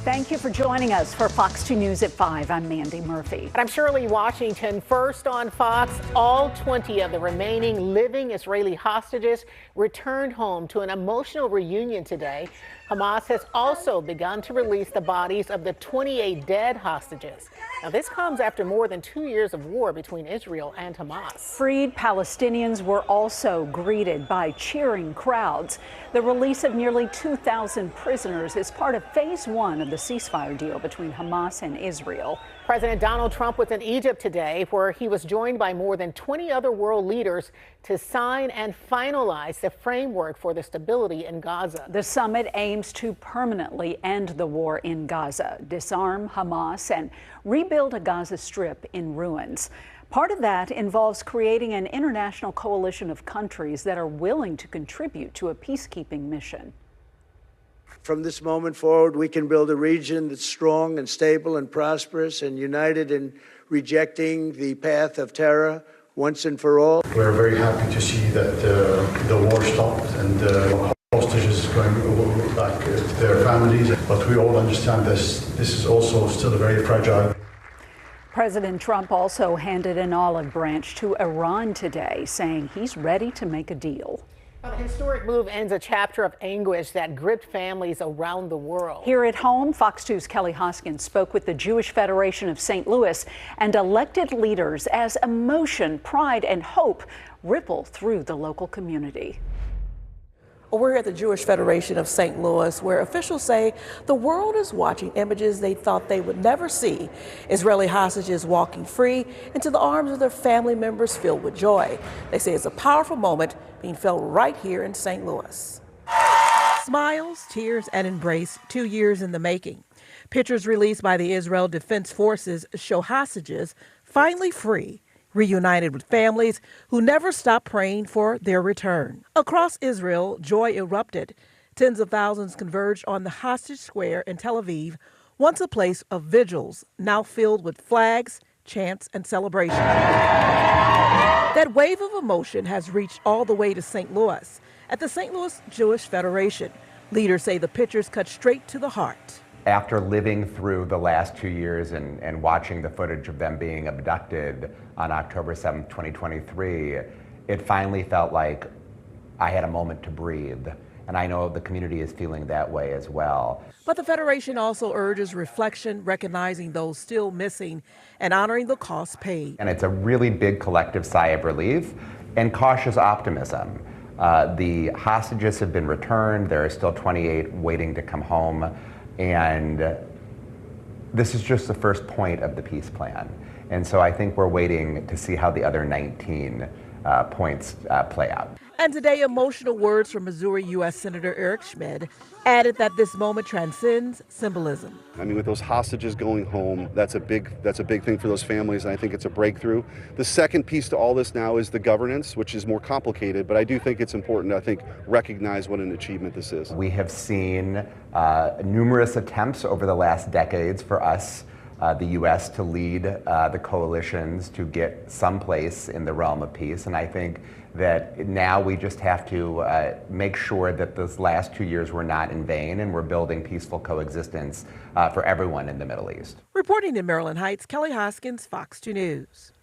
Thank you for joining us for Fox 2 News at 5. I'm Mandy Murphy. And I'm Shirley Washington. First on Fox, all 20 of the remaining living Israeli hostages returned home to an emotional reunion today. Hamas has also begun to release the bodies of the 28 dead hostages. Now, this comes after more than 2 years of war between Israel and Hamas. Freed Palestinians were also greeted by cheering crowds. The release of nearly 2,000 prisoners is part of phase 1 of the ceasefire deal between Hamas and Israel. President Donald Trump was in Egypt today, where he was joined by more than 20 other world leaders to sign and finalize the framework for the stability in Gaza. The summit aims to permanently end the war in Gaza, disarm Hamas, and rebuild a Gaza Strip in ruins. Part of that involves creating an international coalition of countries that are willing to contribute to a peacekeeping mission. From this moment forward, we can build a region that's strong and stable and prosperous and united in rejecting the path of terror once and for all. We're very happy to see that the war stopped and the hostages going back to their families. But we all understand this is also still a very fragile. President Trump also handed an olive branch to Iran today, saying he's ready to make a deal. The historic move ends a chapter of anguish that gripped families around the world. Here at home, Fox 2's Kelly Hoskins spoke with the Jewish Federation of St. Louis and elected leaders as emotion, pride, and hope ripple through the local community. We're at the Jewish Federation of St. Louis, where officials say the world is watching images they thought they would never see. Israeli hostages walking free into the arms of their family members filled with joy. They say it's a powerful moment being felt right here in St. Louis. Smiles, tears, and embrace, 2 years in the making. Pictures released by the Israel Defense Forces show hostages finally free, reunited with families who never stopped praying for their return. Across Israel, joy erupted. Tens of thousands converged on the hostage square in Tel Aviv, once a place of vigils, now filled with flags, chants, and celebration. That wave of emotion has reached all the way to St. Louis. At the St. Louis Jewish Federation, leaders say the pictures cut straight to the heart. After living through the last 2 years and watching the footage of them being abducted on October 7th, 2023, it finally felt like I had a moment to breathe. And I know the community is feeling that way as well. But the Federation also urges reflection, recognizing those still missing and honoring the costs paid. And it's a really big collective sigh of relief and cautious optimism. The hostages have been returned. There are still 28 waiting to come home. And this is just the first point of the peace plan. And so I think we're waiting to see how the other 19 points play out. And today, emotional words from Missouri U.S. Senator Eric Schmid added that this moment transcends symbolism. I mean, with those hostages going home, that's a big thing for those families, and I think it's a breakthrough. The second piece to all this now is the governance, which is more complicated, but I do think it's important to, I think, recognize what an achievement this is. We have seen numerous attempts over the last decades for us, the U.S., to lead the coalitions to get someplace in the realm of peace, and I think that now we just have to make sure that those last 2 years were not in vain and we're building peaceful coexistence for everyone in the Middle East. Reporting in Maryland Heights, Kelly Hoskins, Fox 2 News.